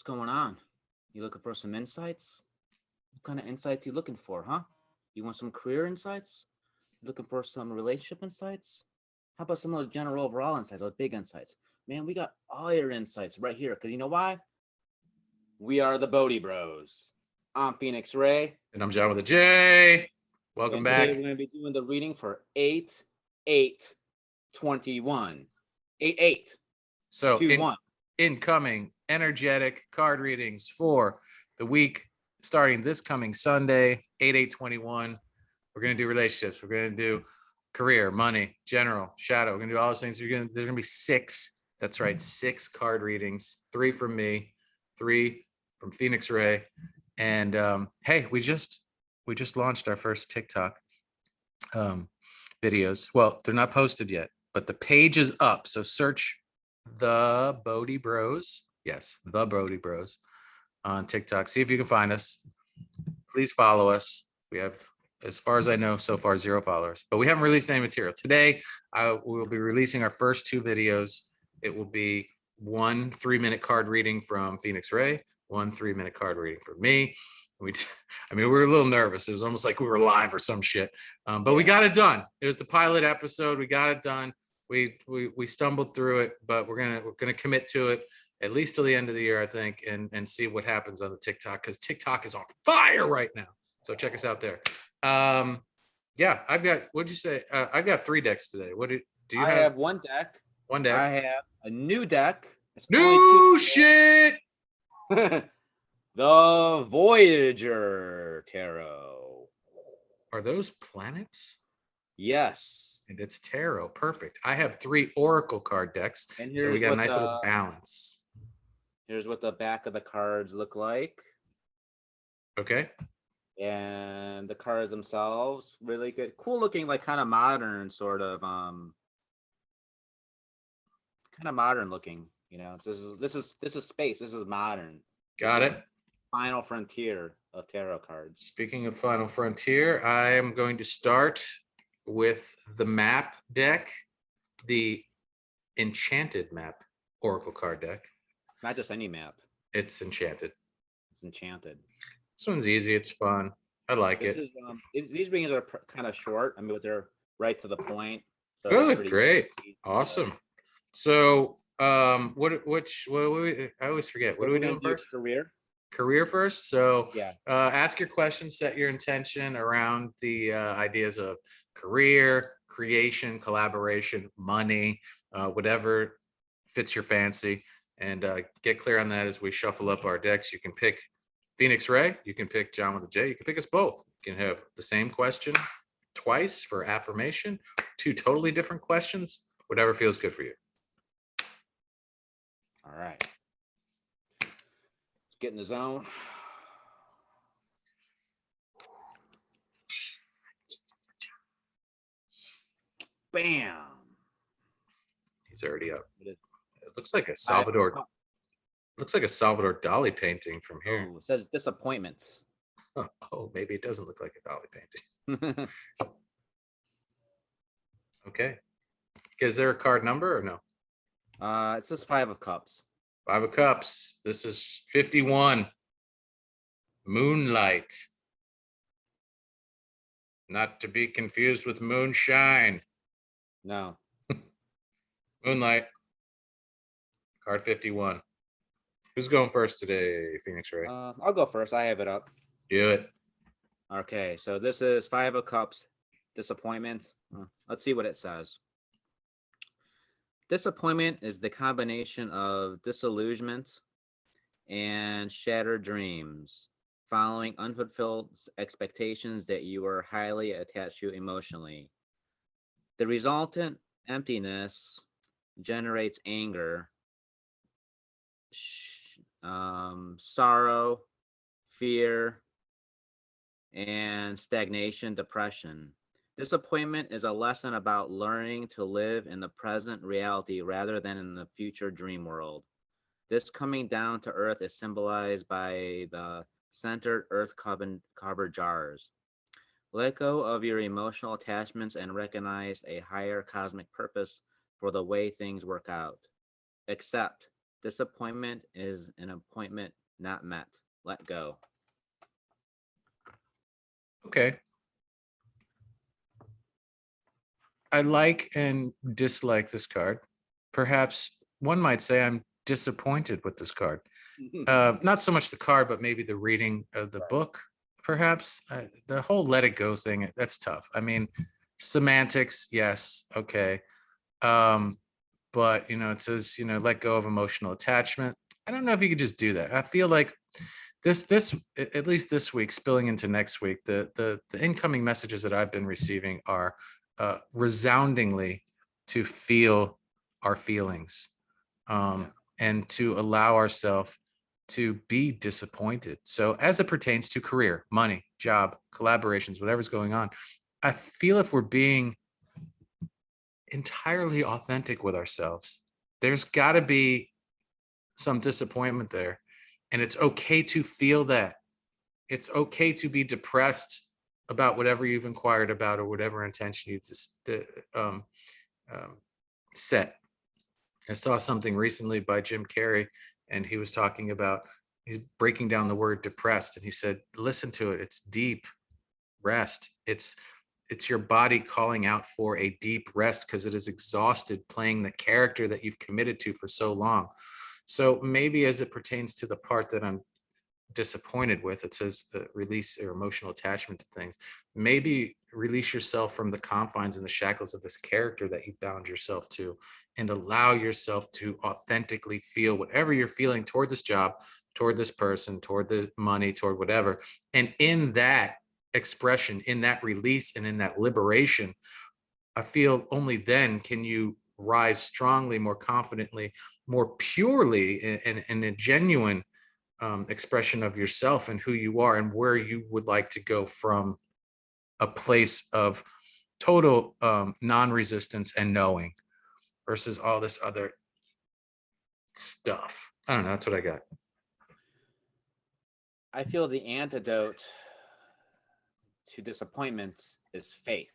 What's going on? You looking for some insights? What kind of insights you looking for, huh? You want some career insights? Looking for some relationship insights? How about some of those general overall insights, those big insights? Man, we got all your insights right here. Because you know why? We are the Bodhi Bros. I'm Phoenix Ray. And I'm John with a J. Welcome And today back. we're going to be doing the reading for 8/8/21. 8/8. So 2/1. incoming energetic card readings for the week starting this coming Sunday, 8/8/21. We're going to do relationships. We're going to do career, money, general, shadow. We're going to do all those things. There's going to be 6. That's right, 6 card readings. 3 from me, 3 from Phoenix Ray. And hey, we just launched our first TikTok videos. Well, they're not posted yet, but the page is up. So search the Bodhi Bros. Yes, the Bodhi Bros on TikTok. See if you can find us. Please follow us. We have, as far as I know, so far 0 followers, but we haven't released any material. Today, we will be releasing our first 2 videos. It will be 1 3-minute card reading from Phoenix Ray, 1 3-minute card reading from me. We were a little nervous. It was almost like we were live or some shit, but we got it done. It was the pilot episode. We got it done. We stumbled through it, but we're gonna commit to it at least till the end of the year, I think, and see what happens on the TikTok, because TikTok is on fire right now. So check us out there. Yeah, I've got. What'd you say? I've got 3 decks today. What do you have? I have 1 deck. 1 deck. I have a new deck. It's New shit. The Voyager Tarot. Are those planets? Yes. And it's tarot. Perfect. I have 3 oracle card decks, And so we got a nice little balance. Here's what the back of the cards look like. Okay. And the cards themselves, really good, cool looking, like kind of modern, sort of kind of modern looking. You know, this is space. This is modern. Got it. Final frontier of tarot cards. Speaking of Final Frontier, I am going to start with the map deck, the Enchanted Map Oracle card deck. Not just any map. It's enchanted. It's enchanted. This one's easy. It's fun. I like it. These readings are kind of short. I mean, but they're right to the point. So good, great, awesome. So, I always forget. What are we doing first? Career first. So yeah, ask your questions, set your intention around the ideas of career, creation, collaboration, money, whatever fits your fancy, and get clear on that as we shuffle up our decks. You can pick Phoenix Ray, you can pick John with a J, you can pick us both. You can have the same question twice for affirmation, 2 totally different questions, whatever feels good for you. All right. Get in the zone. Bam. He's already up. It looks like a Salvador. Looks like a Salvador Dali painting from here. Oh, it says disappointments. Oh, maybe it doesn't look like a Dali painting. Okay. Is there a card number or no? It says 5 of Cups. 5 of Cups. This is 51. Moonlight. Not to be confused with moonshine. No. Moonlight. Card 51. Who's going first today, Phoenix Ray? I'll go first. I have it up. Do it. Okay, so this is 5 of Cups. Disappointment. Let's see what it says. Disappointment is the combination of disillusionment and shattered dreams following unfulfilled expectations that you were highly attached to emotionally. The resultant emptiness generates anger, sorrow, fear, and stagnation, depression. Disappointment is a lesson about learning to live in the present reality rather than in the future dream world. This coming down to earth is symbolized by the centered earth-covered jars. Let go of your emotional attachments and recognize a higher cosmic purpose for the way things work out. Accept Disappointment is an appointment not met. Let go. Okay. I like and dislike this card. Perhaps one might say I'm disappointed with this card. Not so much the card, but maybe the reading of the book, perhaps. The whole let it go thing, that's tough. I mean, semantics, yes, okay. But it says, let go of emotional attachment. I don't know if you could just do that. I feel like this at least this week, spilling into next week, the incoming messages that I've been receiving are resoundingly to feel our feelings, and to allow ourselves to be disappointed. So as it pertains to career, money, job, collaborations, whatever's going on, I feel if we're being entirely authentic with ourselves, there's got to be some disappointment there. And it's okay to feel that. It's okay to be depressed about whatever you've inquired about or whatever intention you just set. I saw something recently by Jim Carrey, and he was talking about, he's breaking down the word depressed, and he said, listen to it. It's deep rest. It's your body calling out for a deep rest because it is exhausted playing the character that you've committed to for so long. So maybe as it pertains to the part that I'm disappointed with, it says release or emotional attachment to things. Maybe release yourself from the confines and the shackles of this character that you bound yourself to, and allow yourself to authentically feel whatever you're feeling toward this job, toward this person, toward the money, toward whatever. And in that expression, in that release, and in that liberation, I feel only then can you rise strongly, more confidently, more purely, in a genuine expression of yourself and who you are and where you would like to go from a place of total non-resistance and knowing versus all this other stuff. I don't know. That's what I got. I feel the antidote to disappointment is faith.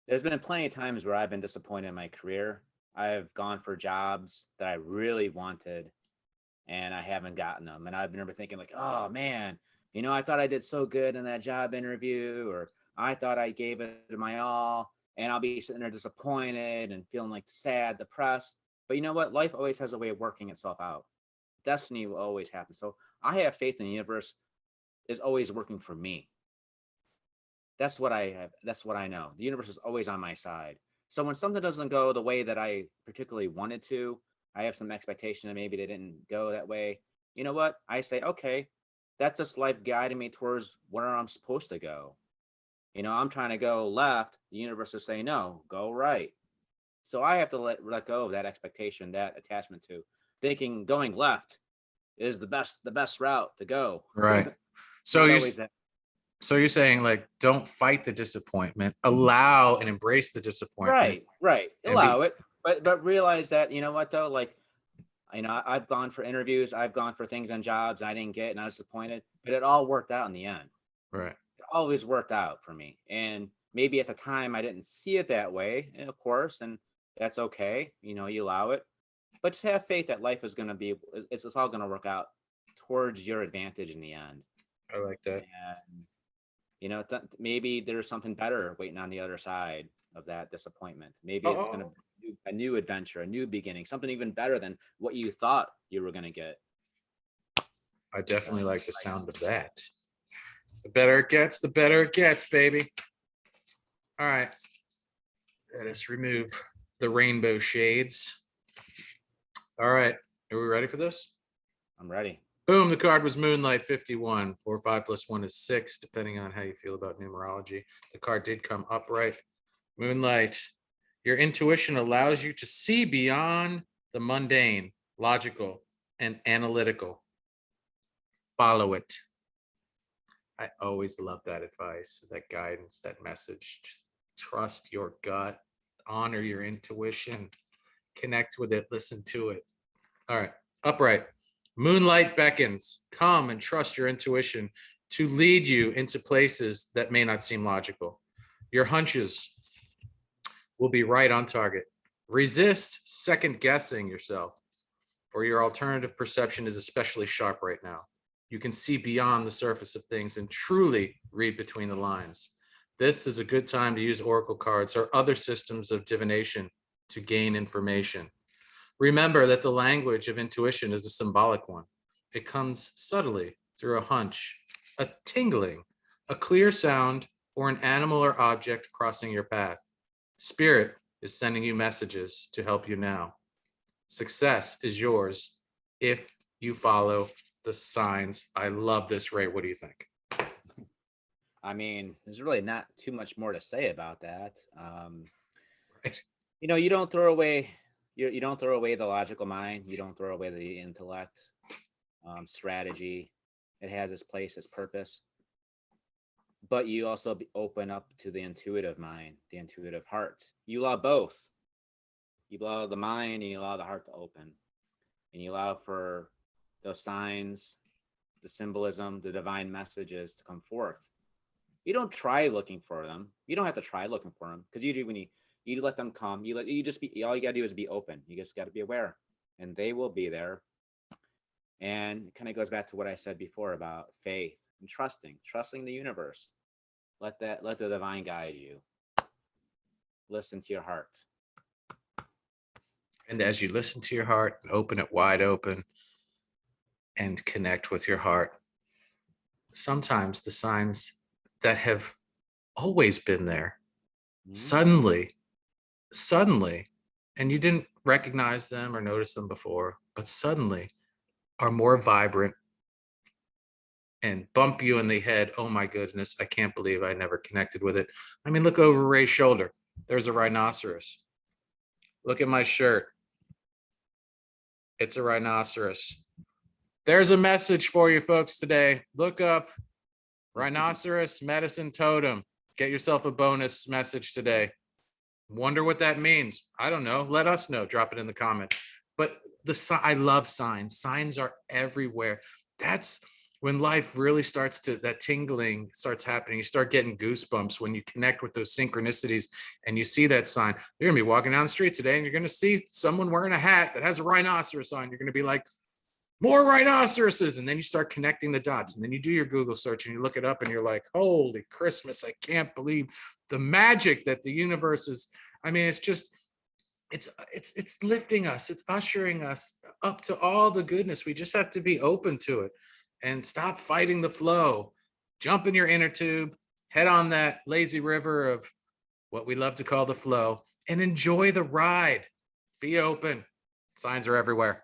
There's been plenty of times where I've been disappointed in my career. I've gone for jobs that I really wanted and I haven't gotten them. And I've been thinking like, oh man, I thought I did so good in that job interview, or I thought I gave it my all, and I'll be sitting there disappointed and feeling like sad, depressed. But you know what? Life always has a way of working itself out. Destiny will always happen. So I have faith in the universe is always working for me. That's what I have. That's what I know. The universe is always on my side. So when something doesn't go the way that I particularly wanted to, I have some expectation that maybe they didn't go that way. You know what? I say, okay, that's just life guiding me towards where I'm supposed to go. I'm trying to go left. The universe is saying, no, go right. So I have to let go of that expectation, that attachment to thinking going left is the best route to go. Right. So Not you always that. so you're saying, like, don't fight the disappointment, allow and embrace the disappointment, Right. and be Allow it, but realize that you know what though, like I've gone for interviews, I've gone for things on jobs I didn't get, and I was disappointed, but it all worked out in the end. right. It always worked out for me, and maybe at the time I didn't see it that way, and of course, and that's okay. You allow it, but just have faith that life is going to be, it's all going to work out towards your advantage in the end. I like that. And maybe there's something better waiting on the other side of that disappointment. Maybe it's going to Oh, be a new adventure, a new beginning, something even better than what you thought you were going to get. I definitely like the sound of that. The better it gets, the better it gets, baby. All right. Let us remove the rainbow shades. All right. Are we ready for this? I'm ready. Boom. The card was Moonlight 51, or 5 + 1 is 6, depending on how you feel about numerology. The card did come upright. Moonlight, your intuition allows you to see beyond the mundane, logical, and analytical. Follow it. I always love that advice, that guidance, that message. Just trust your gut, honor your intuition, connect with it, listen to it. All right, upright. Moonlight beckons. Come and trust your intuition to lead you into places that may not seem logical. Your hunches will be right on target. Resist second guessing yourself, for your alternative perception is especially sharp right now. You can see beyond the surface of things and truly read between the lines. This is a good time to use oracle cards or other systems of divination to gain information. Remember that the language of intuition is a symbolic one. It comes subtly through a hunch, a tingling, a clear sound, or an animal or object crossing your path. Spirit is sending you messages to help you now. Success is yours if you follow the signs. I love this, Ray. What do you think? I mean, there's really not too much more to say about that. Right. You know, you don't throw away you don't throw away the logical mind. You don't throw away the intellect, strategy. It has its place, its purpose. But you also open up to the intuitive mind, the intuitive heart. You allow both. You allow the mind and you allow the heart to open. And you allow for those signs, the symbolism, the divine messages to come forth. You don't try looking for them. You don't have to try looking for them, because usually when you let them come, you just be, all you gotta do is be open. You just gotta be aware, and they will be there. And it kind of goes back to what I said before about faith and trusting the universe. Let the divine guide you. Listen to your heart. And as you listen to your heart and open it wide open and connect with your heart, sometimes the signs that have always been there suddenly, and you didn't recognize them or notice them before, but suddenly are more vibrant and bump you in the head. Oh my goodness, I can't believe I never connected with it. I mean, look over Ray's shoulder. There's a rhinoceros. Look at my shirt. It's a rhinoceros. There's a message for you folks today. Look up rhinoceros medicine totem. Get yourself a bonus message today. Wonder what that means. I don't know. Let us know. Drop it in the comments. But I love signs. Signs are everywhere. That's when life really starts to, that tingling starts happening. You start getting goosebumps when you connect with those synchronicities and you see that sign. You're gonna be walking down the street today and you're gonna see someone wearing a hat that has a rhinoceros on. You're gonna be like, more rhinoceroses. And then you start connecting the dots. And then you do your Google search and you look it up and you're like, holy Christmas, I can't believe the magic that the universe is. I mean, it's just, it's lifting us. It's ushering us up to all the goodness. We just have to be open to it and stop fighting the flow. Jump in your inner tube, head on that lazy river of what we love to call the flow, and enjoy the ride. Be open. Signs are everywhere.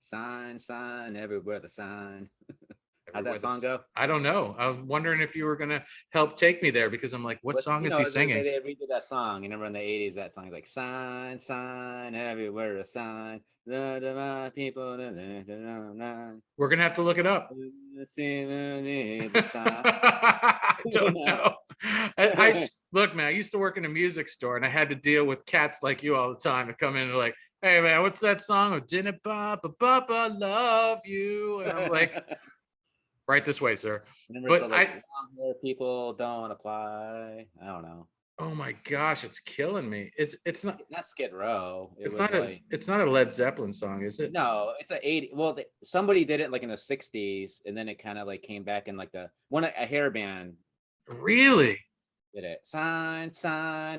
Sign everywhere, the sign. How's that song go? I don't know. I'm wondering if you were going to help take me there, because I'm like, what song is he singing? They redid that song. You remember in the 80s, that song is like, sign everywhere, a sign. The people. We're going to have to look it up. I don't know. Look, man, I used to work in a music store and I had to deal with cats like you all the time to come in and like, hey, man, what's that song? Oh, didn't Papa love you? And I'm like, right this way, sir. But people don't apply. I don't know. Oh my gosh, it's killing me. It's not Skid Row. It's not a Led Zeppelin song, is it? No, it's a 80. Well, somebody did it like in the 60s, and then it kind of like came back in like a hair band. Really? Did it? Sign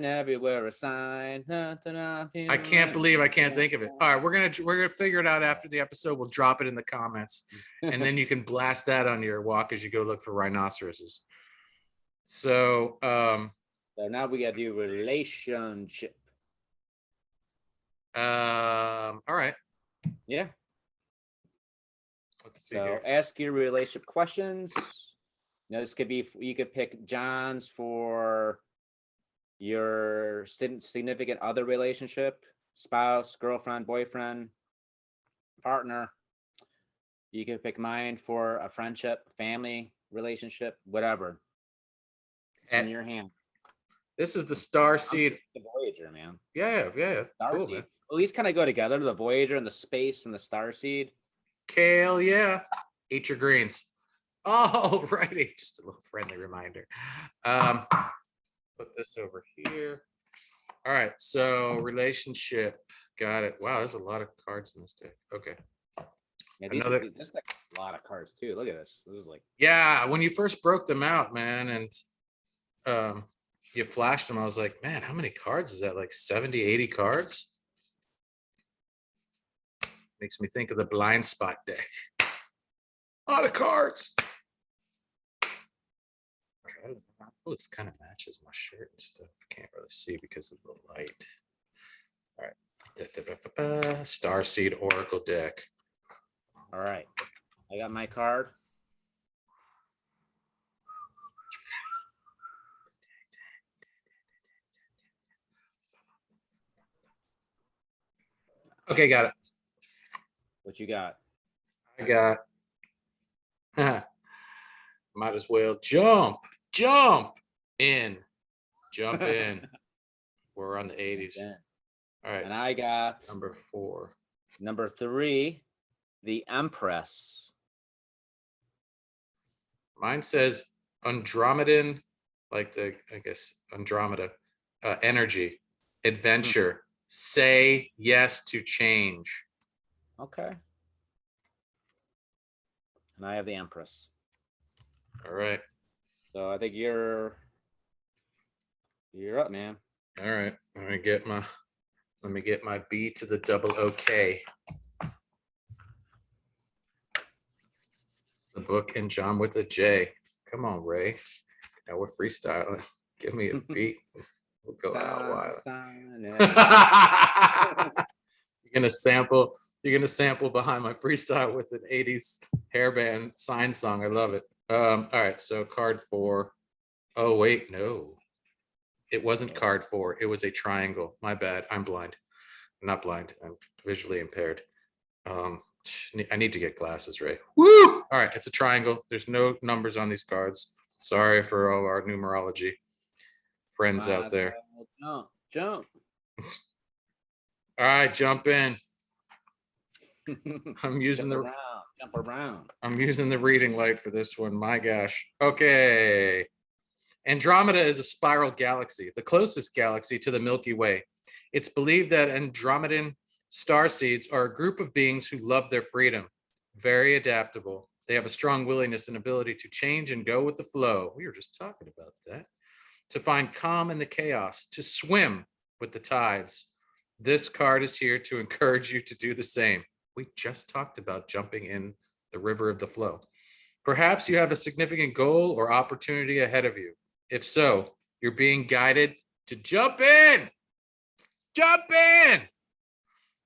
everywhere, a sign. I can't believe I can't think of it. All right, we're gonna figure it out after the episode. We'll drop it in the comments, and then you can blast that on your walk as you go look for rhinoceroses. So now we gotta do relationship. All right. Yeah. Let's see here. Ask your relationship questions. This could be, you could pick John's for your significant other relationship, spouse, girlfriend, boyfriend, partner. You could pick mine for a friendship, family, relationship, whatever. It's in your hand. This is the star seed. The Voyager, man. Yeah. Star seed. Man. Well, these kind of go together, the Voyager and the space and the star seed. Kale, yeah. Eat your greens. Oh, righty. Just a little friendly reminder. Put this over here. All right. So relationship. Got it. Wow, there's a lot of cards in this deck. Okay. Yeah, Another. this is like a lot of cards too. Look at this. This is like Yeah, when you first broke them out, man, and you flashed them, I was like, man, how many cards is that? Like 70, 80 cards? Makes me think of the blind spot deck. A lot of cards. Oh, this kind of matches my shirt and stuff. Can't really see because of the light. All right. Starseed Oracle deck. all right. I got my card. Okay, got it. What you got? I got. Might as well jump in, jump in. We're on the 80s. All right. And I got number 4. Number 3, the Empress. Mine says Andromedan, like the, I guess, Andromeda, energy, adventure, say yes to change. Okay. And I have the Empress. All right. So I think you're up, man. All right. Let me get my B to the double OK. The book and John with a J. Come on, Ray. Now we're freestyling. Give me a beat. We'll go out wild. You're gonna sample behind my freestyle with an 80s hairband sign song. I love it. All right, so card 4. Oh wait, no. It wasn't card 4. It was a triangle. My bad. I'm blind. I'm not blind. I'm visually impaired. I need to get glasses, Ray. Woo! All right, it's a triangle. There's no numbers on these cards. Sorry for all our numerology friends out there. Jump. All right, jump in. I'm using jump around. I'm using the reading light for this one. My gosh. Okay. Andromeda is a spiral galaxy, the closest galaxy to the Milky Way. It's believed that Andromedan starseeds are a group of beings who love their freedom, very adaptable. They have a strong willingness and ability to change and go with the flow. We were just talking about that. To find calm in the chaos, to swim with the tides. This card is here to encourage you to do the same. We just talked about jumping in the river of the flow. Perhaps you have a significant goal or opportunity ahead of you. If so, you're being guided to jump in. Jump in.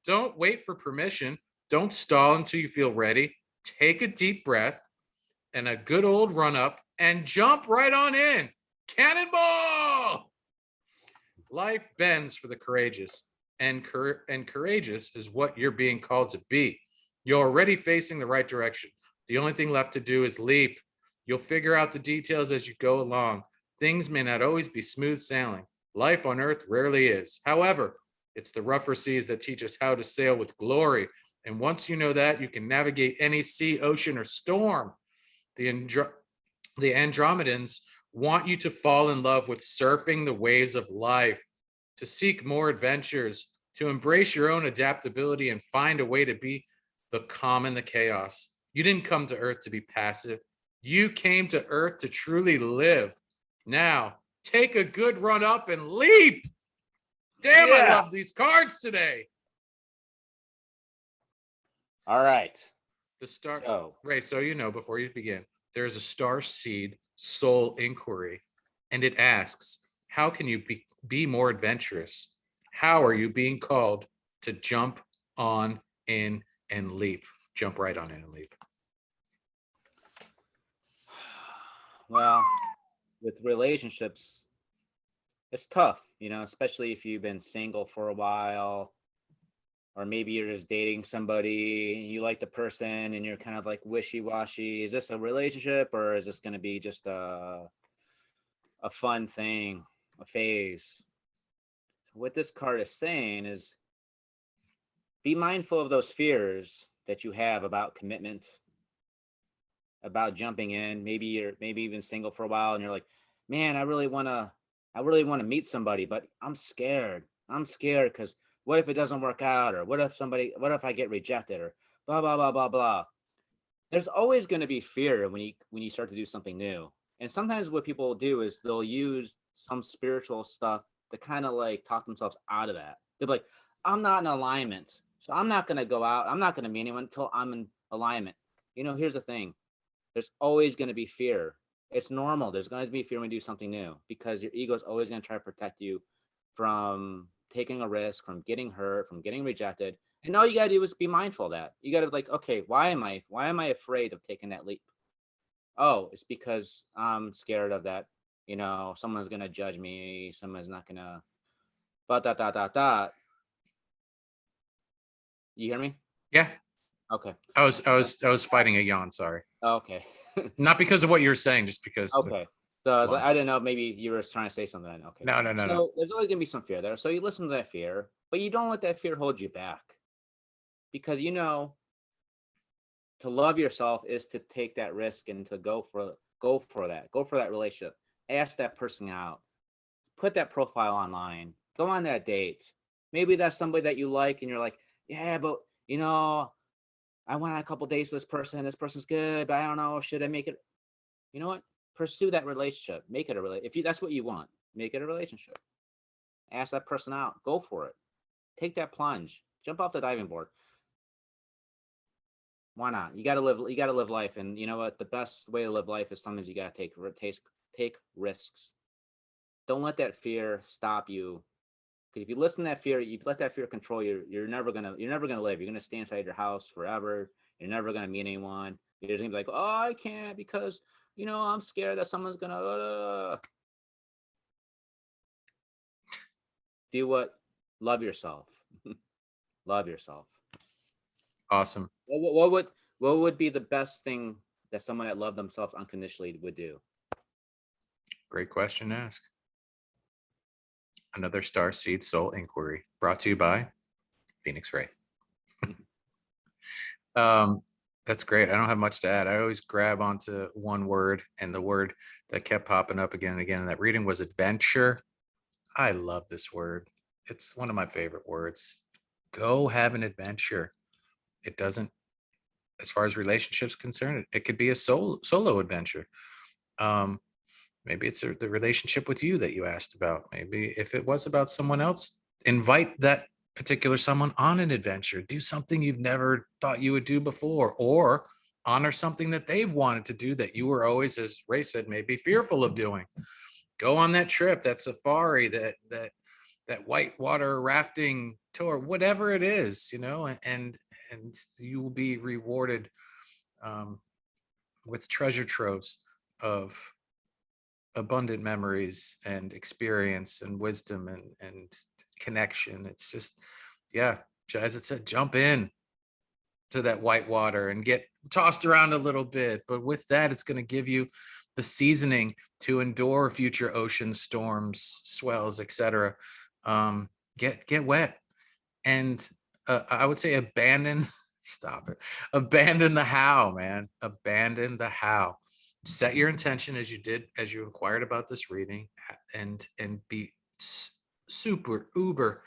Don't wait for permission. Don't stall until you feel ready. Take a deep breath and a good old run up and jump right on in. Cannonball! Life bends for the courageous, and courageous is what you're being called to be. You're already facing the right direction. The only thing left to do is leap. You'll figure out the details as you go along. Things may not always be smooth sailing. Life on Earth rarely is. However, it's the rougher seas that teach us how to sail with glory. And once you know that, you can navigate any sea, ocean, or storm. The Andromedans want you to fall in love with surfing the waves of life, to seek more adventures, to embrace your own adaptability and find a way to be the calm in the chaos. You didn't come to Earth to be passive. You came to Earth to truly live. Now, take a good run up and leap. Damn, yeah. I love these cards today. All right. The star, Ray, so you know, before you begin, there's a star seed soul inquiry, and it asks, how can you be more adventurous? How are you being called to jump on in and leap? Jump right on in and leap. Well, with relationships, it's tough, you know, especially if you've been single for a while, or maybe you're just dating somebody, you like the person and you're kind of like wishy-washy. Is this a relationship or is this going to be just a fun thing, a phase? So what this card is saying is be mindful of those fears that you have about commitment, about jumping in. Maybe you've been single for a while and you're like, man, I really want to I really want to meet somebody, but I'm scared. I'm scared because what if it doesn't work out, or what if I get rejected, or blah blah blah blah blah. There's always going to be fear when you start to do something new. And sometimes what people do is they'll use some spiritual stuff to kind of like talk themselves out of that. They're like, I'm not in alignment, so I'm not going to go out. I'm not going to meet anyone until I'm in alignment. Here's the thing. There's always going to be fear. It's normal. There's going to be fear when you do something new because your ego is always going to try to protect you from taking a risk, from getting hurt, from getting rejected. And all you gotta do is be mindful of that. You gotta like, okay, why am I afraid of taking that leap? Oh, it's because I'm scared of that. Someone's gonna judge me. Someone's not gonna. But dot dot dot dot. You hear me? Yeah. Okay. I was fighting a yawn. Sorry. Okay. Not because of what you're saying, just because. Okay. So I didn't know. Maybe you were trying to say something. Okay. No. So there's always gonna be some fear there. So you listen to that fear, but you don't let that fear hold you back, because to love yourself is to take that risk and to go for that relationship. Ask that person out. Put that profile online. Go on that date. Maybe that's somebody that you like and you're like, yeah, but I went on a couple dates with this person. This person's good, but I don't know. Should I make it? You know what? Pursue that relationship. Make it a relationship. If that's what you want, make it a relationship. Ask that person out. Go for it. Take that plunge. Jump off the diving board. Why not? You got to live life. And you know what? The best way to live life is sometimes you got to take risks. Don't let that fear stop you. Because if you listen to that fear, you let that fear control you, you're never gonna live. You're gonna stay inside your house forever. You're never gonna meet anyone. You're just gonna be like, oh, I can't because I'm scared that someone's gonna do what? Love yourself. Love yourself. Awesome. What would be the best thing that someone that loved themselves unconditionally would do? Great question to ask. Another Starseed Soul Inquiry brought to you by Phoenix Ray. That's great. I don't have much to add. I always grab onto one word, and the word that kept popping up again and again in that reading was adventure. I love this word. It's one of my favorite words. Go have an adventure. It doesn't, as far as relationships concerned, it could be a solo adventure. Maybe it's the relationship with you that you asked about. Maybe if it was about someone else, invite that particular someone on an adventure. Do something you've never thought you would do before, or honor something that they've wanted to do that you were always, as Ray said, maybe fearful of doing. Go on that trip, that safari, that whitewater rafting tour, whatever it is, and you will be rewarded with treasure troves of abundant memories and experience and wisdom and connection. It's just, yeah, as it said, jump in to that white water and get tossed around a little bit. But with that, it's going to give you the seasoning to endure future ocean storms, swells, etc. Get wet, and I would say abandon. Stop it. Abandon the how, man. Abandon the how. Set your intention as you inquired about this reading, and be super uber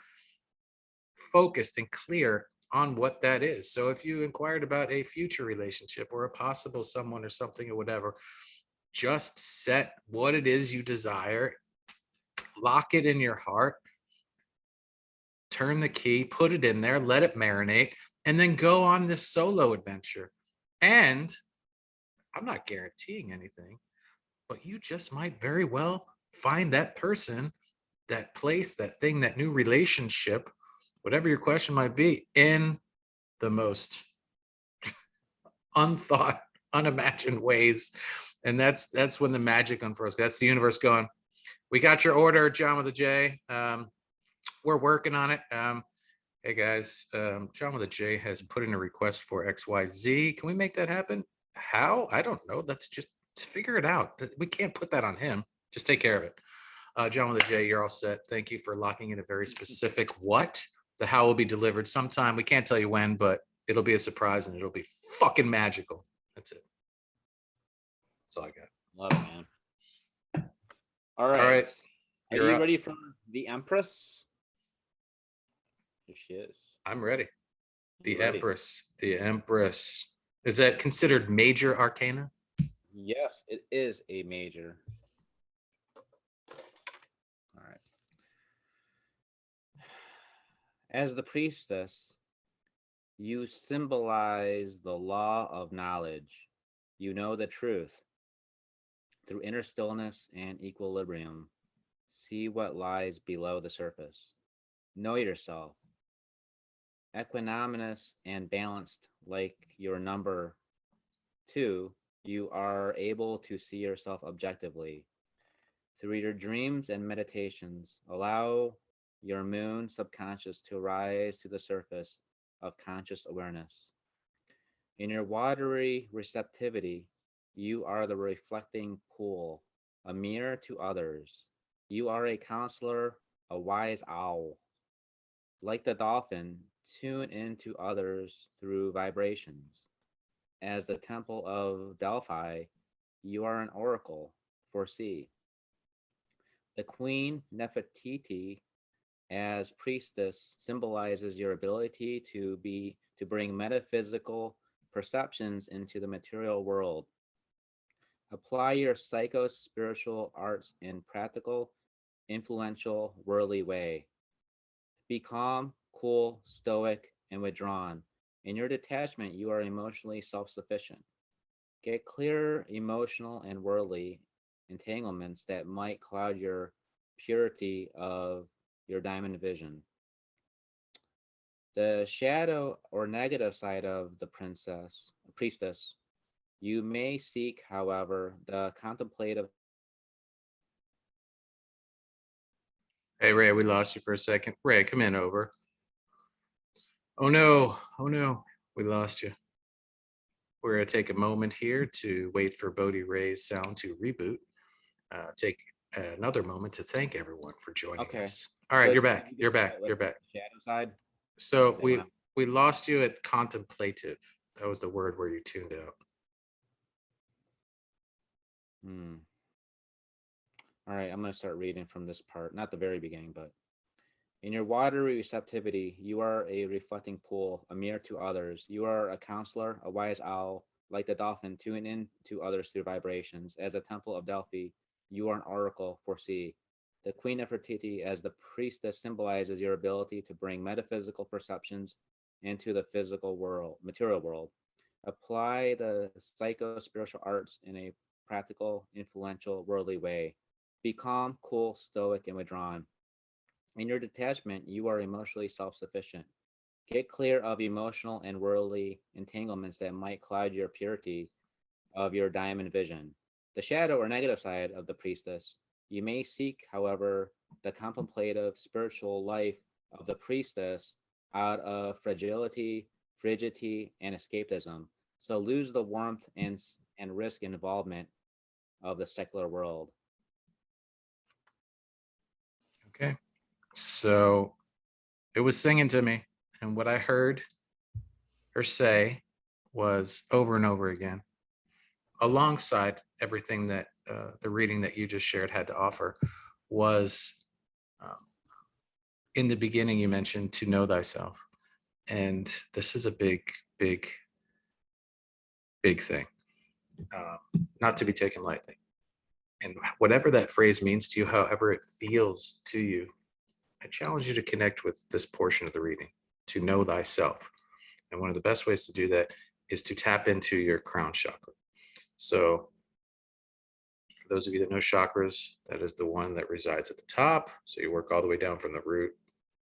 focused and clear on what that is. So if you inquired about a future relationship or a possible someone or something or whatever, just set what it is you desire, lock it in your heart, turn the key, put it in there, let it marinate, and then go on this solo adventure. And I'm not guaranteeing anything, but you just might very well find that person, that place, that thing, that new relationship, whatever your question might be, in the most unthought, unimagined ways. And that's when the magic unfurls. That's the universe going, we got your order, John with a J. We're working on it. Hey guys, John with a J has put in a request for XYZ. Can we make that happen? How? I don't know. Let's just figure it out. We can't put that on him. Just take care of it. John with a J, you're all set. Thank you for locking in a very specific what. The how will be delivered sometime. We can't tell you when, but it'll be a surprise and it'll be fucking magical. That's it. That's all I got. Love it, man. All right. All right. Are You're you up. ready for the Empress? Here she is. I'm ready. The Ready. Empress. The Empress. Is that considered major arcana? Yes, it is a major. All right. As the priestess, you symbolize the law of knowledge. You know the truth. Through inner stillness and equilibrium, see what lies below the surface. Know yourself. Equanimous and balanced like your number two, you are able to see yourself objectively. Through your dreams and meditations, allow your moon subconscious to rise to the surface of conscious awareness. In your watery receptivity, you are the reflecting pool, a mirror to others. You are a counselor, a wise owl. Like the dolphin, tune into others through vibrations. As the temple of Delphi, you are an oracle, foresee. The queen Nefertiti as priestess symbolizes your ability to bring metaphysical perceptions into the material world. Apply your psycho spiritual arts in practical, influential, worldly way. Be calm, cool, stoic, and withdrawn. In your detachment, you are emotionally self sufficient. Get clear emotional and worldly entanglements that might cloud your purity of your diamond vision. The shadow or negative side of the priestess, you may seek, however, the contemplative. Hey, Ray, we lost you for a second. Ray, come in over. Oh, no. Oh, no. We lost you. We're going to take a moment here to wait for Bodhi Ray's sound to reboot. Take another moment to thank everyone for joining Okay. us. All right, So you're did back. you You're get back. that, like You're back. the shadow side? So They went out. we lost you at contemplative. That was the word where you tuned out. Hmm. All right, I'm going to start reading from this part, not the very beginning, but in your watery receptivity, you are a reflecting pool, a mirror to others. You are a counselor, a wise owl, like the dolphin, tune in to others through vibrations. As a temple of Delphi, you are an oracle, foresee. The Queen of Fertility, as the priestess, symbolizes your ability to bring metaphysical perceptions into the physical world, material world. Apply the psycho spiritual arts in a practical, influential, worldly way. Be calm, cool, stoic, and withdrawn. In your detachment, you are emotionally self sufficient. Get clear of emotional and worldly entanglements that might cloud your purity of your diamond vision. The shadow or negative side of the priestess. You may seek, however, the contemplative spiritual life of the priestess out of fragility, frigidity, and escapism. So lose the warmth and risk involvement of the secular world. Okay. So it was singing to me. And what I heard her say was over and over again, alongside everything that the reading that you just shared had to offer, was um, in the beginning, you mentioned to know thyself. And this is a big, big, big thing, not to be taken lightly. And whatever that phrase means to you, however it feels to you, I challenge you to connect with this portion of the reading, to know thyself. And one of the best ways to do that is to tap into your crown chakra. So for those of you that know chakras, that is the one that resides at the top. So you work all the way down from the root,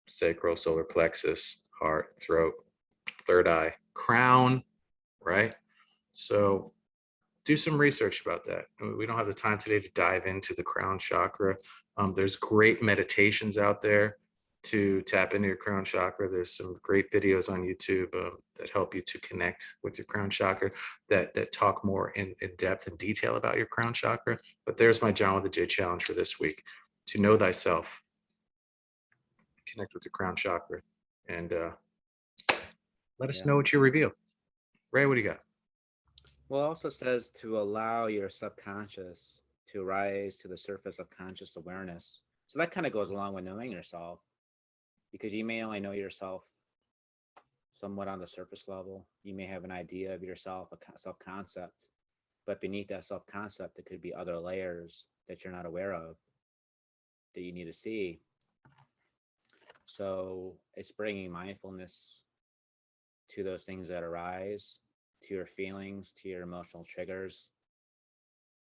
sacral, solar plexus, heart, throat, third eye, crown, right? So do some research about that. We don't have the time today to dive into the crown chakra. There's great meditations out there to tap into your crown chakra. There's some great videos on YouTube that help you to connect with your crown chakra, that talk more in depth and detail about your crown chakra. But there's my John with the J challenge for this week: to know thyself, connect with the crown chakra, and let us Yeah. know what you reveal. Ray, what do you got? Well, it also says to allow your subconscious to rise to the surface of conscious awareness. So that kind of goes along with knowing yourself, because you may only know yourself somewhat on the surface level. You may have an idea of yourself, a self-concept, but beneath that self-concept, there could be other layers that you're not aware of that you need to see. So it's bringing mindfulness to those things that arise, to your feelings, to your emotional triggers,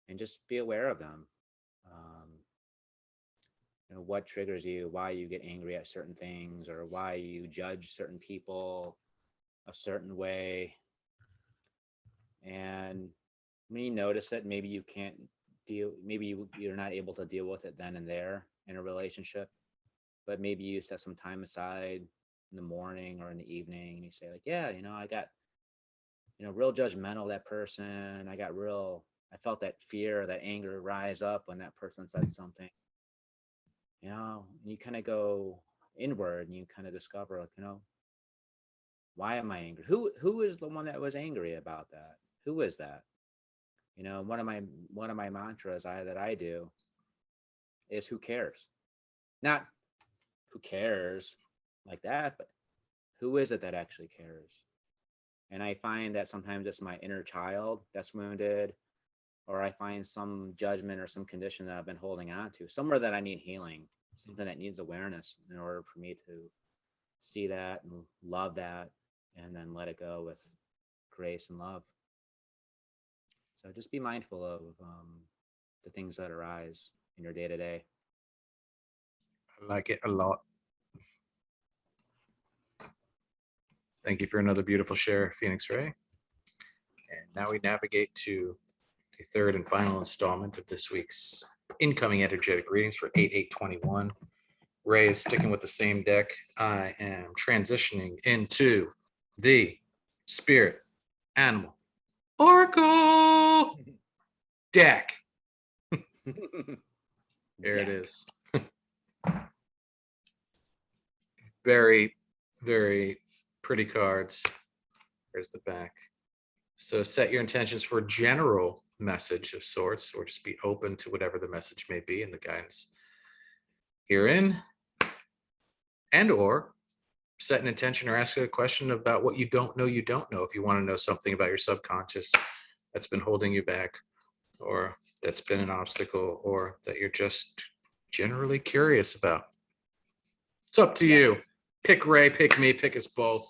and just be aware of them. Um, what triggers you, why you get angry at certain things, or why you judge certain people a certain way. And when you notice it, maybe you can't deal, maybe you're not able to deal with it then and there in a relationship, but maybe you set some time aside in the morning or in the evening and you say like, yeah, I got, real judgmental of that person. I felt that fear, that anger rise up when that person said something, and you kind of go inward and you kind of discover like, why am I angry? Who is the one that was angry about that? Who is that? One of my mantras that I do is who cares? Not who cares like that, but who is it that actually cares? And I find that sometimes it's my inner child that's wounded, or I find some judgment or some condition that I've been holding on to, somewhere that I need healing, something that needs awareness in order for me to see that and love that and then let it go with grace and love. So just be mindful of the things that arise in your day to day. I like it a lot. Thank you for another beautiful share, Phoenix Ray. And now we navigate to the third and final installment of this week's incoming energetic readings for 8/8/21. Ray is sticking with the same deck. I am transitioning into the Spirit Animal Oracle deck. There it is. Very, very pretty cards. There's the back. So set your intentions for a general message of sorts, or just be open to whatever the message may be and the guidance herein. And or set an intention or ask a question about what you don't know. If you want to know something about your subconscious that's been holding you back, or that's been an obstacle, or that you're just generally curious about. It's up to you. Pick Ray, pick me, pick us both.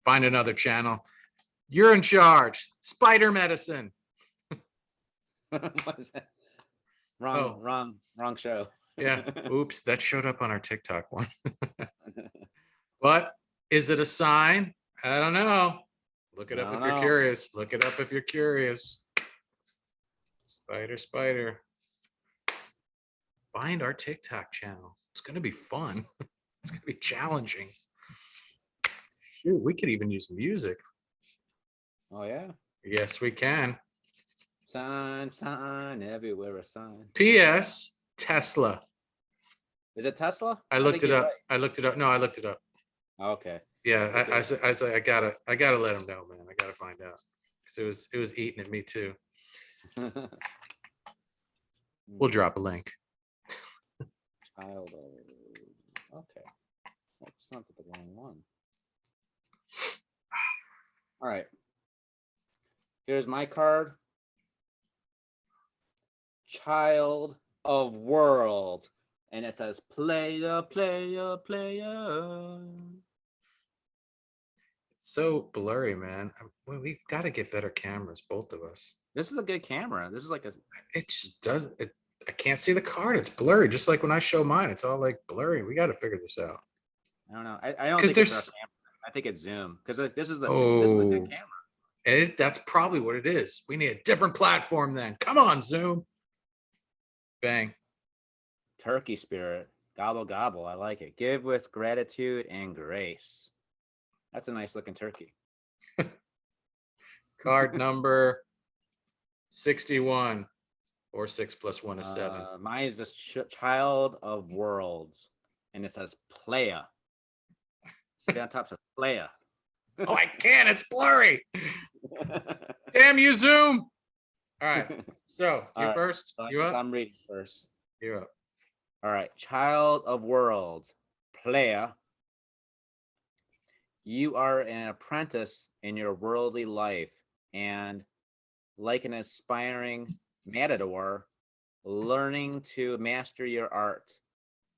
Find another channel. You're in charge. Spider medicine. What is that? Wrong show. Yeah. Oops, that showed up on our TikTok one. But is it a sign? I don't know. Look it up if you're curious. Look it up if you're curious. Spider. Find our TikTok channel. It's going to be fun. It's going to be challenging. Shoot, we could even use music. Oh, yeah? Yes, we can. Sign, everywhere a sign. P.S. Tesla. Is it Tesla? I looked it up. Right. I looked it up. No, I looked it up. Okay. Yeah, I said I gotta let him know, man. I gotta find out because it was eating at me too. We'll drop a link. Child of... Okay. Well, it's not the wrong one. All right. Here's my card. Child of World. And it says, player. It's so blurry, man. We've got to get better cameras, both of us. This is a good camera. This is like a... It just does it. I can't see the card. It's blurry. Just like when I show mine, it's all like blurry. We got to figure this out. I don't know. I don't think it's our camera. I think it's Zoom, because this is a good camera. That's probably what it is. We need a different platform then. Come on, Zoom. Bang. Turkey spirit. Gobble, gobble. I like it. Give with gratitude and grace. That's a nice looking turkey. Card number 61. Or 6 + 1 is 7. Mine is this Child of Worlds. And it says playa. See on top says playa. Oh, I can't. It's blurry. Damn you, Zoom. All right. So you first. You up? I'm reading first. You're up. All right. Child of worlds, player. You are an apprentice in your worldly life, and like an aspiring matador, learning to master your art.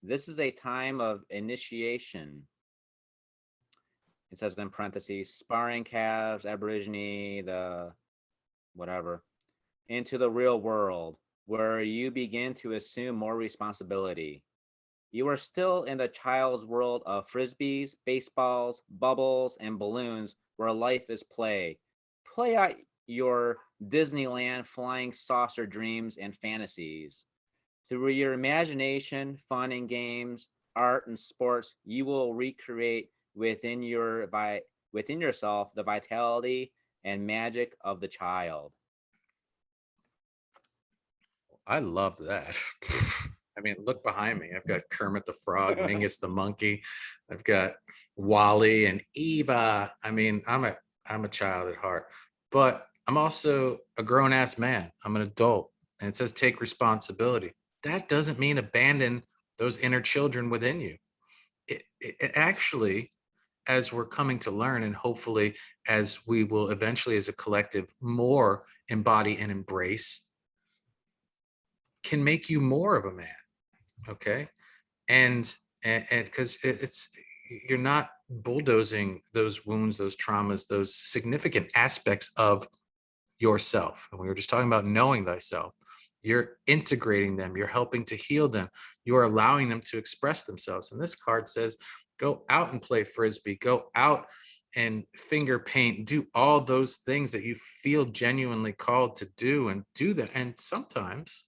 This is a time of initiation. It says in parentheses, sparring calves, aborigine, the whatever, into the real world, where you begin to assume more responsibility. You are still in the child's world of frisbees, baseballs, bubbles, and balloons, where life is play. Play out your Disneyland flying saucer dreams and fantasies. Through your imagination, fun and games, art and sports, you will recreate within yourself the vitality and magic of the child. I love that. I mean, look behind me. I've got Kermit the Frog, Mingus the Monkey. I've got Wally and Eva. I mean, I'm a child at heart, but I'm also a grown ass man. I'm an adult, and it says take responsibility. That doesn't mean abandon those inner children within you. It actually, as we're coming to learn, and hopefully as we will eventually, as a collective, more embody and embrace, can make you more of a man. Okay. And because it's, you're not bulldozing those wounds, those traumas, those significant aspects of yourself. And we were just talking about knowing thyself. You're integrating them, you're helping to heal them, you're allowing them to express themselves. And this card says, go out and play frisbee, go out and finger paint, do all those things that you feel genuinely called to do, and do that. And sometimes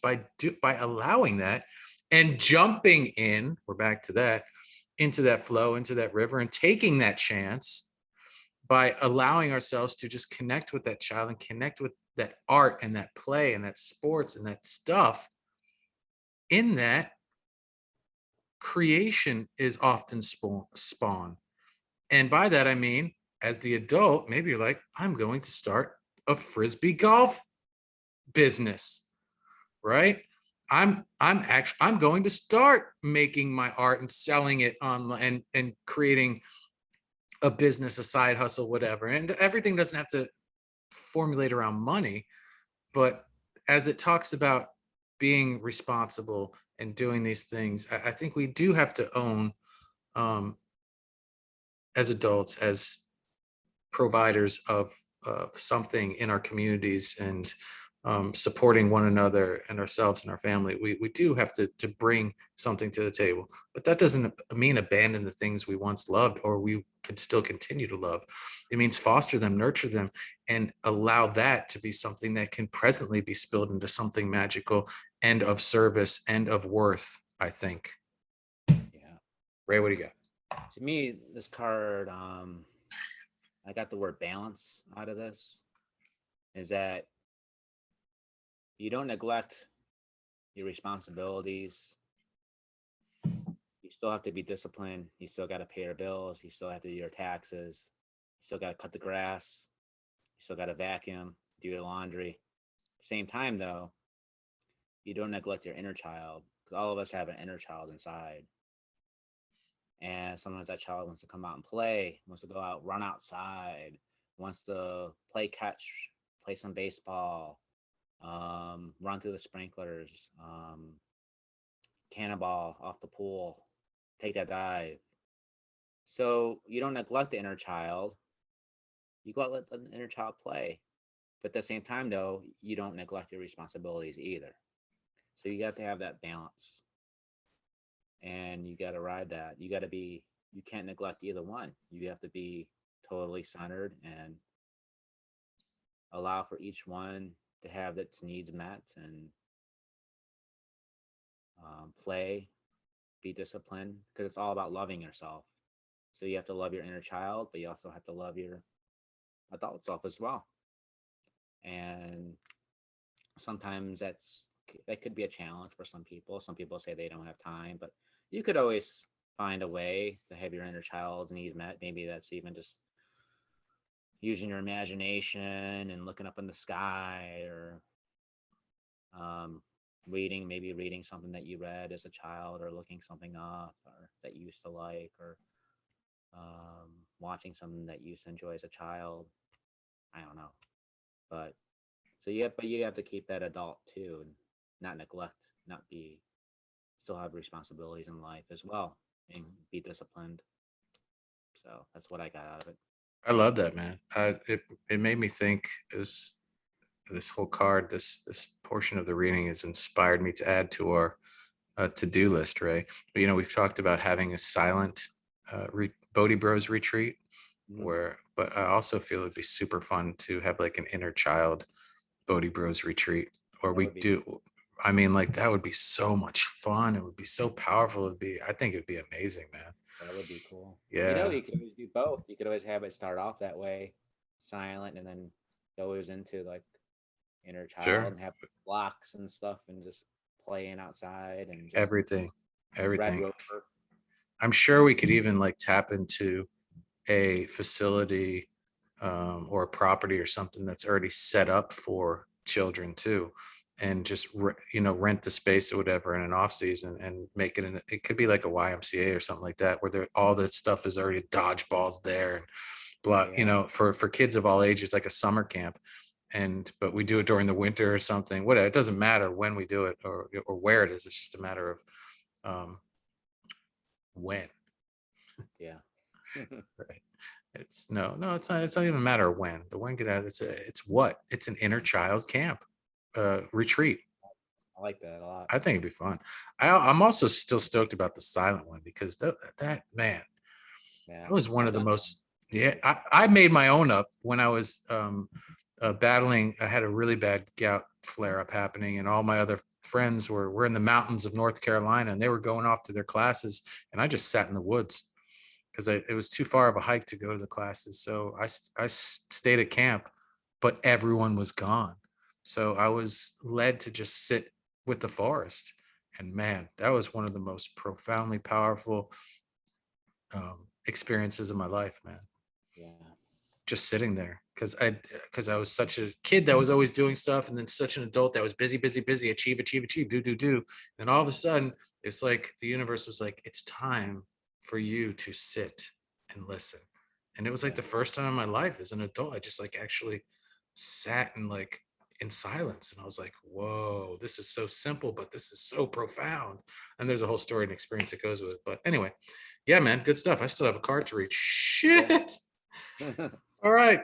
by allowing that and jumping in, we're back to that, into that flow, into that river, and taking that chance, by allowing ourselves to just connect with that child and connect with that art and that play and that sports and that stuff, in that, creation is often spawn. And by that, I mean, as the adult, maybe you're like, I'm going to start a frisbee golf business, right? I'm going to start making my art and selling it online, and creating a business, a side hustle, whatever. And everything doesn't have to formulate around money, but as it talks about being responsible and doing these things, I think we do have to own, um, as adults, as providers of something in our communities, and supporting one another and ourselves and our family. We do have to bring something to the table, but that doesn't mean abandon the things we once loved or we could still continue to love. It means foster them, nurture them, and allow that to be something that can presently be spilled into something magical and of service and of worth, I think. Yeah. Ray, what do you got? To me, this card, I got the word balance out of this, is that you don't neglect your responsibilities. You still have to be disciplined. You still got to pay your bills. You still have to do your taxes. You still got to cut the grass. You still got to vacuum, do your laundry. Same time, though, you don't neglect your inner child, because all of us have an inner child inside. And sometimes that child wants to come out and play, wants to go out, run outside, wants to play catch, play some baseball, run through the sprinklers, cannonball off the pool, take that dive. So you don't neglect the inner child. You go out and let the inner child play. But at the same time, though, you don't neglect your responsibilities either. So you got to have that balance. And you got to ride that. You can't neglect either one. You have to be totally centered and allow for each one to have its needs met, and play, be disciplined, because it's all about loving yourself. So you have to love your inner child, but you also have to love your adult self as well. And sometimes that could be a challenge for some people. Some people say they don't have time, but you could always find a way to have your inner child's needs met. Maybe that's even just using your imagination and looking up in the sky, or maybe reading something that you read as a child, or looking something up, or that you used to like, or watching something that you used to enjoy as a child. I don't know, but but you have to keep that adult too, and not neglect, not be still have responsibilities in life as well, and be disciplined. So that's what I got out of it. I love that, man. It made me think as this whole card, this portion of the reading has inspired me to add to our to-do list, Ray. You know, we've talked about having a silent Bodhi Bros retreat Mhm. where, but I also feel it'd be super fun to have like an inner child Bodhi Bros retreat, or That we would be do. I mean, like that would be so much fun. It would be so powerful. I think it'd be amazing, man. that would be cool. Yeah, You could always do both. You could always have it start off that way, silent, and then goes into like inner child, sure. and have blocks and stuff, and just playing outside, and just Everything, Red everything. Rover. I'm sure we could even like tap into a facility or a property or something that's already set up for children too, and just rent the space or whatever in an off season and make it it could be like a YMCA or something like that where all the stuff is already dodgeballs there and blah, Yeah, for kids of all ages, like a summer camp. And but we do it during the winter or something, whatever. It doesn't matter when we do it or where it is. It's just a matter of um when. yeah. Right. It's no, it's not even a matter of when. The when get out, it's what? It's an inner child camp retreat. I like that a lot. I think it'd be fun. I'm also still stoked about the silent one because that man, Yeah, that was one I've of the done that one most, yeah, too. I made my own up when I was battling. I had a really bad gout flare up happening, and all my other friends were in the mountains of North Carolina, and they were going off to their classes, and I just sat in the woods because it was too far of a hike to go to the classes. So I stayed at camp, but everyone was gone. So I was led to just sit with the forest. And man, that was one of the most profoundly powerful experiences of my life, man. Yeah, Just sitting there because I was such a kid that was always doing stuff, and then such an adult that was busy, busy, busy, achieve, do. And all of a sudden, it's like the universe was like, it's time for you to sit and listen. And it was like yeah, the first time in my life as an adult, I just like actually sat and like in silence. And I was like, whoa, this is so simple, but this is so profound. And there's a whole story and experience that goes with it. But anyway, yeah, man, good stuff. I still have a card to read. yeah. Shit. All right.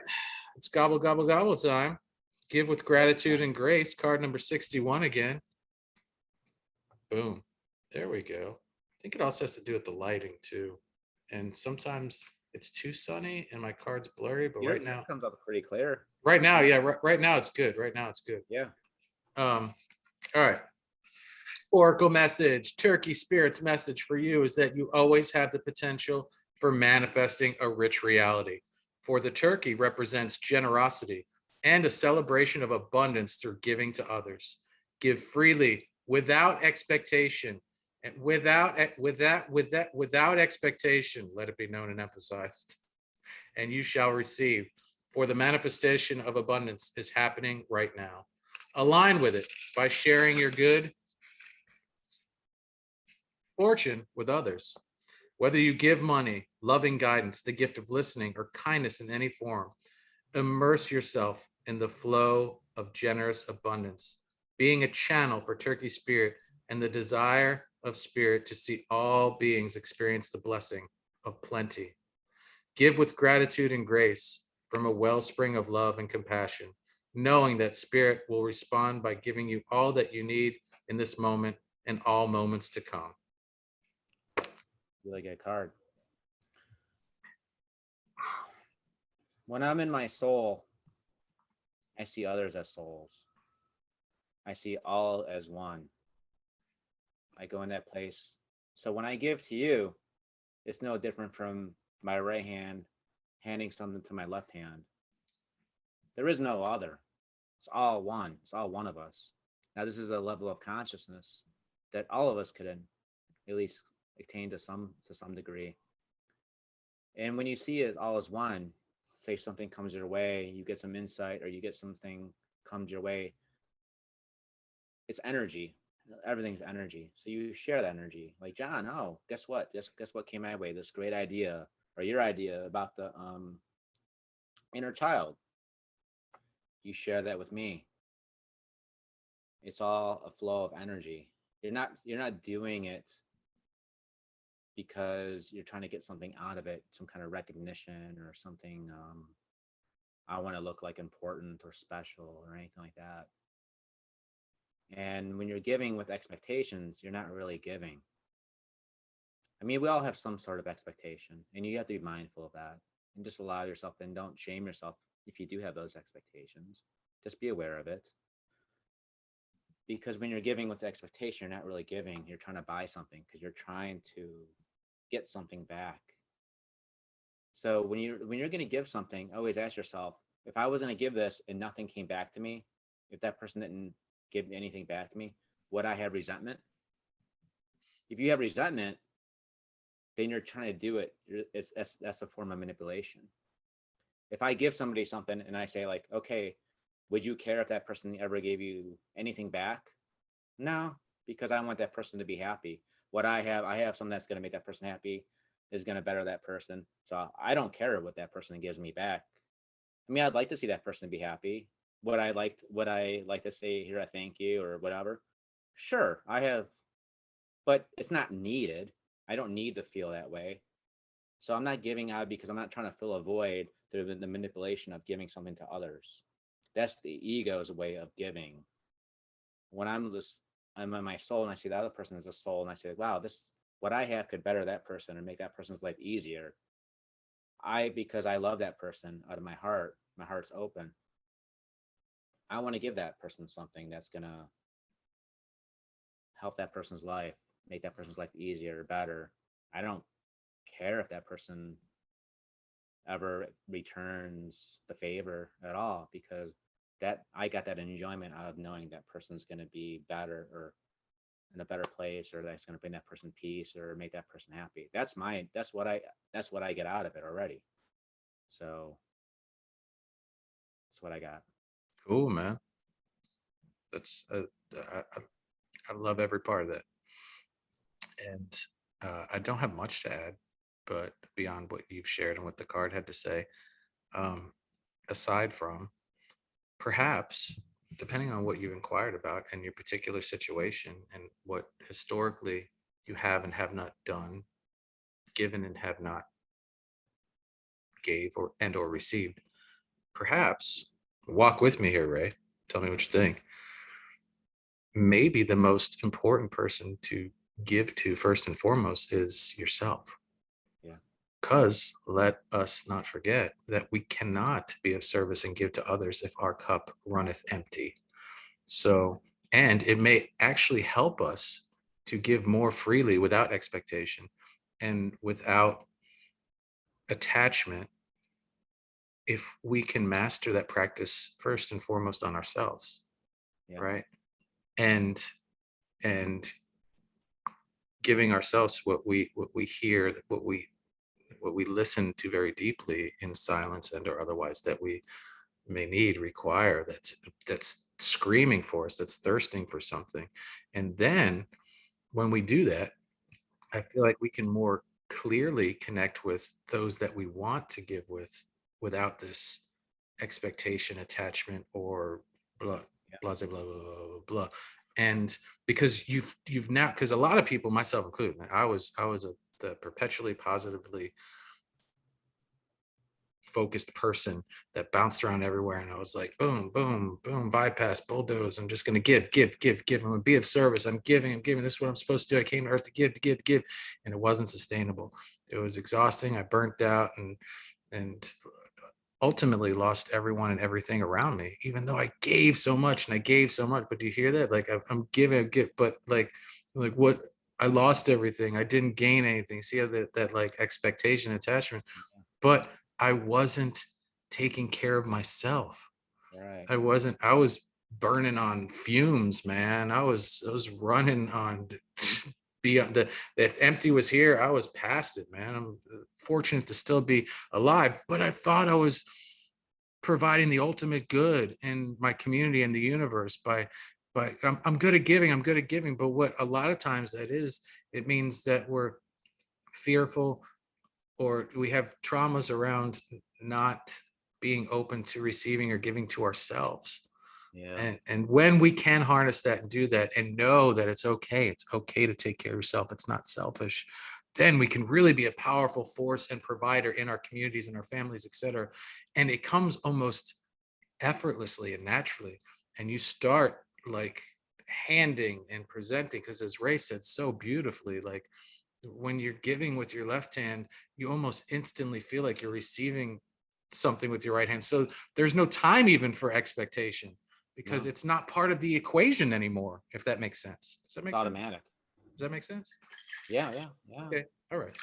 It's gobble, gobble, gobble time. Give with Gobble gratitude time. and grace. Card number 61 again. Boom. There we go. I think it also has to do with the lighting too. And sometimes it's too sunny and my card's blurry, but Yours comes up pretty clear. yeah, right now it's good. Right now it's good. Yeah. Um, all right. Oracle message, Turkey Spirit's message for you is that you always have the potential for manifesting a rich reality. For the turkey represents generosity and a celebration of abundance through giving to others. Give freely without expectation and without expectation, let it be known and emphasized, and you shall receive. For the manifestation of abundance is happening right now. Align with it by sharing your good fortune with others. Whether you give money, loving guidance, the gift of listening, or kindness in any form, immerse yourself in the flow of generous abundance, being a channel for Turkey Spirit and the desire of Spirit to see all beings experience the blessing of plenty. Give with gratitude and grace from a wellspring of love and compassion, knowing that Spirit will respond by giving you all that you need in this moment and all moments to come. Really good card. When I'm in my soul, I see others as souls. I see all as one. I go in that place. So when I give to you, it's no different from my right hand handing something to my left hand. There is no other. It's all one. It's all one of us. Now, this is a level of consciousness that all of us could at least attain to some degree. And when you see it all as one, say something comes your way, you get some insight, or you get something comes your way, it's energy. Everything's energy. So you share that energy. Like, John, oh, guess what? Guess what came my way? This great idea or your idea about the inner child. You share that with me. It's all a flow of energy. You're not doing it because you're trying to get something out of it, some kind of recognition or something. I want to look like important or special or anything like that. And when you're giving with expectations, you're not really giving. I mean, we all have some sort of expectation, and you have to be mindful of that and just allow yourself and don't shame yourself if you do have those expectations. Just be aware of it. Because when you're giving with expectation, you're not really giving. You're trying to buy something because you're trying to get something back. So when you're going to give something, always ask yourself, if I was going to give this and nothing came back to me, if that person didn't give anything back to me, would I have resentment? If you have resentment, then you're trying to do it. That's a form of manipulation. If I give somebody something and I say like, okay, would you care if that person ever gave you anything back? No, because I want that person to be happy. What I have something that's going to make that person happy, is going to better that person. So I don't care what that person gives me back. I mean, I'd like to see that person be happy. Would I like to say here a thank you or whatever? Sure, I have, but it's not needed. I don't need to feel that way. So I'm not giving out because I'm not trying to fill a void through the manipulation of giving something to others. That's the ego's way of giving. When I'm in my soul and I see the other person as a soul and I say, wow, this what I have could better that person and make that person's life easier. Because I love that person out of my heart's open. I want to give that person something that's gonna help that person's life, make that person's life easier, better. I don't care if that person ever returns the favor at all because that I got that enjoyment out of knowing that person's going to be better or in a better place or that's going to bring that person peace or make that person happy. That's what I get out of it already. So that's what I got. Cool, man. That's I love every part of that. And I don't have much to add, but beyond what you've shared and what the card had to say, um, aside from perhaps, depending on what you inquired about and your particular situation and what historically you have and have not done, given and have not gave or received, perhaps walk with me here, Ray. Tell me what you think. Maybe the most important person to give to first and foremost is yourself. Yeah. Because let us not forget that we cannot be of service and give to others if our cup runneth empty. So, and it may actually help us to give more freely without expectation and without attachment if we can master that practice first and foremost on ourselves, Yeah. right? And and giving ourselves what we hear, what we listen to very deeply in silence and or otherwise that we may need, require, that's screaming for us, that's thirsting for something. And then when we do that, I feel like we can more clearly connect with those that we want to give with without this expectation, attachment, or blah, Yeah. blah, blah, blah, blah, blah, blah. And because you've now, because a lot of people, myself included, I was the perpetually positively focused person that bounced around everywhere. And I was like, boom, boom, boom, bypass, bulldoze. I'm just going to give, give, give, give. I'm going to be of service. I'm giving. This is what I'm supposed to do. I came to earth to give, to give, to give. And it wasn't sustainable. It was exhausting. I burnt out and ultimately lost everyone and everything around me, even though I gave so much and I gave so much. But do you hear that? Like I'm giving, but like what? I lost everything. I didn't gain anything. See how that like expectation attachment, but I wasn't taking care of myself. Right. I was burning on fumes, man. I was running on beyond the if empty was here, I was past it, man. I'm fortunate to still be alive, but I thought I was providing the ultimate good in my community and the universe by but I'm good at giving. I'm good at giving. But what a lot of times that is, it means that we're fearful or we have traumas around not being open to receiving or giving to ourselves. Yeah. And when we can harness that and do that and know that it's okay to take care of yourself, it's not selfish, then we can really be a powerful force and provider in our communities and our families, etc. And it comes almost effortlessly and naturally. And you start like handing and presenting, because as Ray said so beautifully, like when you're giving with your left hand, you almost instantly feel like you're receiving something with your right hand. So there's no time even for expectation because No, it's not part of the equation anymore, if that makes sense. Does that it's make sense? automatic. Does that make sense? Yeah, yeah, yeah. Okay. All right.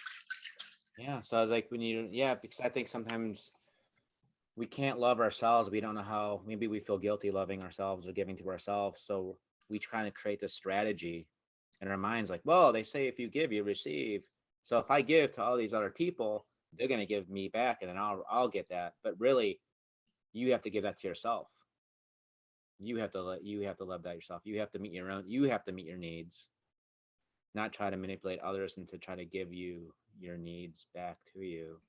Yeah. So I was like, when you, yeah, because I think sometimes we can't love ourselves. We don't know how, maybe we feel guilty loving ourselves or giving to ourselves. So we try to create this strategy in our minds like, well, they say if you give, you receive. So if I give to all these other people, they're going to give me back and then I'll get that. But really, you have to give that to yourself. You have to love that yourself. You have to meet your own, you have to meet your needs, not try to manipulate others and to try to give you your needs back to you.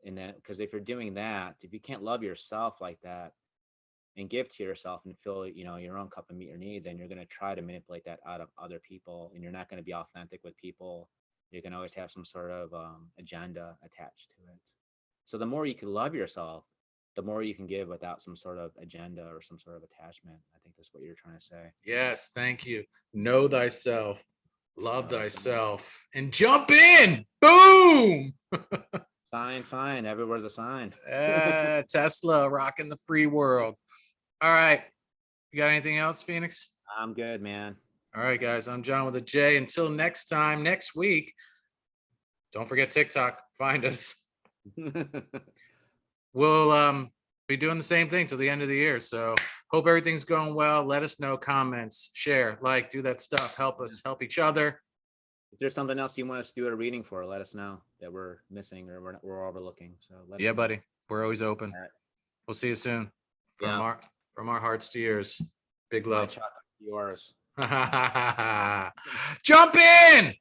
And then, because if you're doing that, if you can't love yourself like that and give to yourself and fill, your own cup and meet your needs, and you're going to try to manipulate that out of other people, and you're not going to be authentic with people. You can always have some sort of agenda attached to it. So the more you can love yourself, the more you can give without some sort of agenda or some sort of attachment. I think that's what you're trying to say. Yes. Thank you. Know thyself, love Know thyself. thyself, and jump in. Boom. Sign. Everywhere's a sign. Tesla rocking the free world. All right. You got anything else, Phoenix? I'm good, man. All right, guys. I'm John with a J. Until next time, next week, don't forget TikTok. Find us. We'll be doing the same thing till the end of the year. So hope everything's going well. Let us know, comments, share, like, do that stuff. Help us, help each other. If there's something else you want us to do a reading for, let us know that we're missing or we're overlooking. So let Yeah, us know. buddy. We're always open. All right. We'll see you soon. Yeah. From our hearts to yours. Big My love. chocolate, yours. Jump in.